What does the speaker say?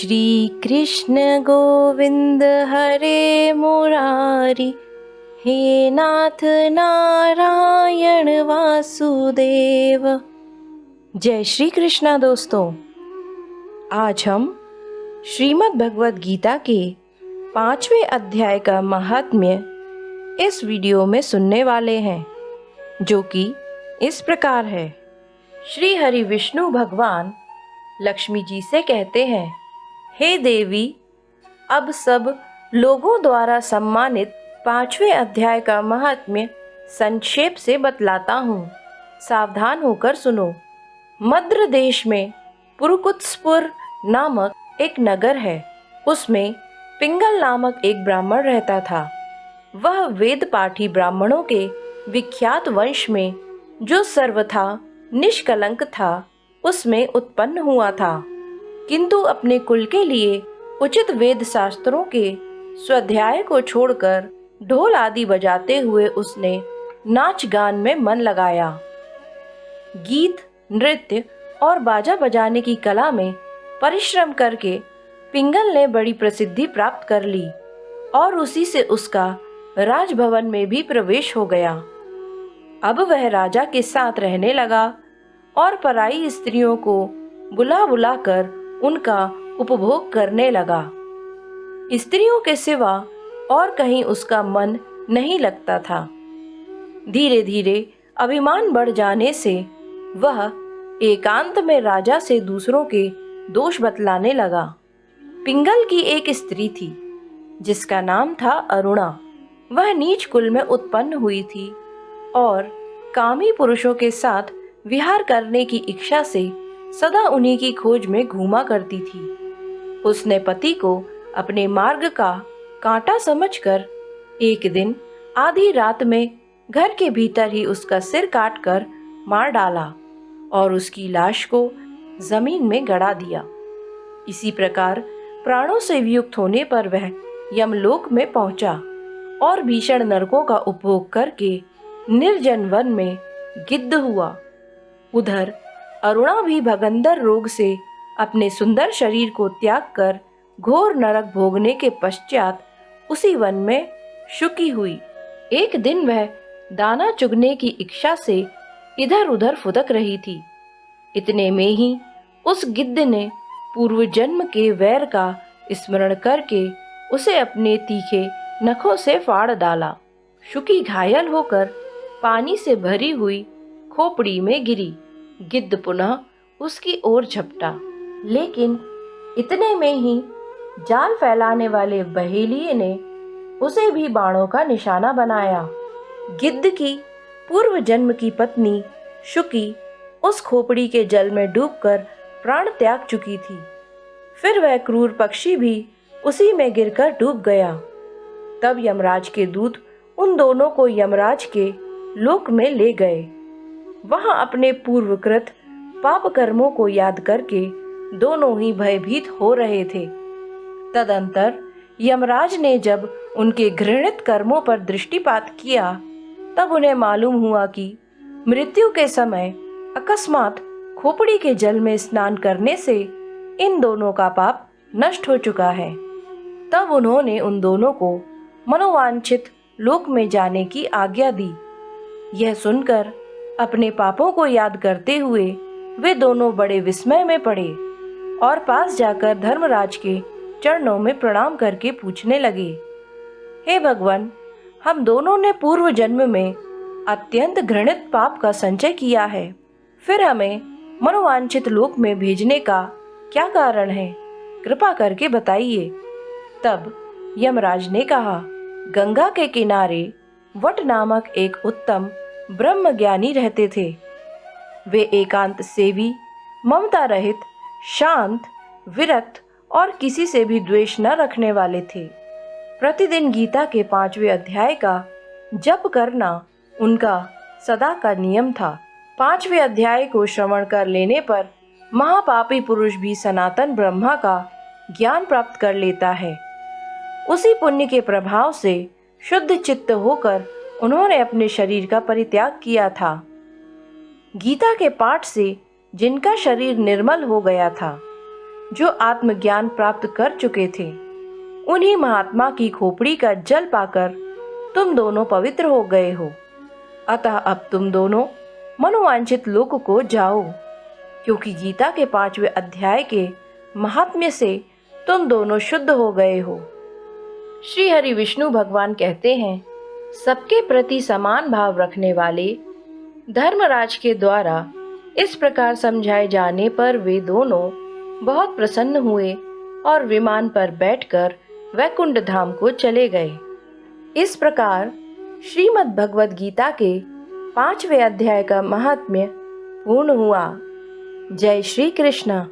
श्री कृष्ण गोविंद हरे मुरारी, हे नाथ नारायण वासुदेव। जय श्री कृष्णा दोस्तों, आज हम श्रीमद् भगवद गीता के 5वें अध्याय का महात्म्य इस वीडियो में सुनने वाले हैं, जो कि इस प्रकार है। श्री हरि विष्णु भगवान लक्ष्मी जी से कहते हैं, हे देवी, अब सब लोगों द्वारा सम्मानित 5वें अध्याय का महात्म्य संक्षेप से बतलाता हूँ। सावधान होकर सुनो। मद्र देश में पुरुकुत्सपुर नामक एक नगर है। उसमें पिंगल नामक एक ब्राह्मण रहता था। वह वेद पाठी ब्राह्मणों के विख्यात वंश में, जो सर्वथा निष्कलंक था, उसमें उत्पन्न हुआ था। किंतु अपने कुल के लिए उचित वेद शास्त्रों के स्वाध्याय को छोड़कर ढोल आदि बजाते हुए उसने नाच गान में मन लगाया। गीत, नृत्य और बाजा बजाने की कला में परिश्रम करके पिंगल ने बड़ी प्रसिद्धि प्राप्त कर ली और उसी से उसका राजभवन में भी प्रवेश हो गया। अब वह राजा के साथ रहने लगा और पराई स्त्रियों को बुला बुला कर उनका उपभोग करने लगा। स्त्रियों के सिवा और कहीं उसका मन नहीं लगता था। धीरे धीरे अभिमान बढ़ जाने से वह एकांत में राजा से दूसरों के दोष बतलाने लगा। पिंगल की एक स्त्री थी जिसका नाम था अरुणा। वह नीच कुल में उत्पन्न हुई थी और कामी पुरुषों के साथ विहार करने की इच्छा से सदा उन्हीं की खोज में घूमा करती थी। उसने पति को अपने मार्ग का कांटा समझकर एक दिन आधी रात में घर के भीतर ही उसका सिर काटकर मार डाला और उसकी लाश को जमीन में गड़ा दिया। इसी प्रकार प्राणों से वियुक्त होने पर वह यमलोक में पहुंचा और भीषण नरकों का उपभोग करके निर्जन वन में गिद्ध हुआ। उधर अरुणा भी भगंदर रोग से अपने सुंदर शरीर को त्याग कर घोर नरक भोगने के पश्चात उसी वन में शुकी हुई। एक दिन वह दाना चुगने की इच्छा से इधर उधर फुदक रही थी। इतने में ही उस गिद्ध ने पूर्व जन्म के वैर का स्मरण करके उसे अपने तीखे नखों से फाड़ डाला। शुकी घायल होकर पानी से भरी हुई खोपड़ी में गिरी। गिद्ध पुनः उसकी ओर झपटा, लेकिन इतने में ही जाल फैलाने वाले बहेलिये ने उसे भी बाणों का निशाना बनाया। गिद्ध की पूर्व जन्म की पत्नी शुकी उस खोपड़ी के जल में डूबकर प्राण त्याग चुकी थी। फिर वह क्रूर पक्षी भी उसी में गिरकर डूब गया। तब यमराज के दूत उन दोनों को यमराज के लोक में ले गए। वहां अपने पूर्वकृत पाप कर्मों को याद करके दोनों ही भयभीत हो रहे थे। तदंतर यमराज ने जब उनके घृणित कर्मों पर दृष्टिपात किया, तब उन्हें मालूम हुआ कि मृत्यु के समय अकस्मात खोपड़ी के जल में स्नान करने से इन दोनों का पाप नष्ट हो चुका है। तब उन्होंने उन दोनों को मनोवांछित लोक में जाने की आज्ञा दी। यह सुनकर अपने पापों को याद करते हुए वे दोनों बड़े विस्मय में पड़े और पास जाकर धर्मराज के चरणों में प्रणाम करके पूछने लगे, हे भगवान, हम दोनों ने पूर्व जन्म में अत्यंत घृणित पाप का संचय किया है। फिर हमें मनोवांछित लोक में भेजने का क्या कारण है? कृपा करके बताइए। तब यमराज ने कहा, गंगा के किनारे वट नामक एक उत्तम ब्रह्म ज्ञानी रहते थे। वे एकांत सेवी, ममता रहित, शांत, विरक्त और किसी से भी द्वेष न रखने वाले थे। प्रतिदिन गीता के 5वें अध्याय का जप करना उनका सदा का नियम था। 5वें अध्याय को श्रवण कर लेने पर महापापी पुरुष भी सनातन ब्रह्मा का ज्ञान प्राप्त कर लेता है। उसी पुण्य के प्रभाव से शुद्ध चित्त होकर उन्होंने अपने शरीर का परित्याग किया था। गीता के पाठ से जिनका शरीर निर्मल हो गया था, जो आत्मज्ञान प्राप्त कर चुके थे। उन्हीं महात्मा की खोपड़ी का जल पाकर तुम दोनों पवित्र हो गए हो। अतः अब तुम दोनों मनोवांछित लोक को जाओ, क्योंकि गीता के 5वें अध्याय के महात्म्य से तुम दोनों शुद्ध हो गए हो। श्री हरि विष्णु भगवान कहते हैं, सबके प्रति समान भाव रखने वाले धर्मराज के द्वारा इस प्रकार समझाए जाने पर वे दोनों बहुत प्रसन्न हुए और विमान पर बैठकर वैकुंठ धाम को चले गए। इस प्रकार श्रीमद् भगवद गीता के 5वें अध्याय का महात्म्य पूर्ण हुआ। जय श्री कृष्ण।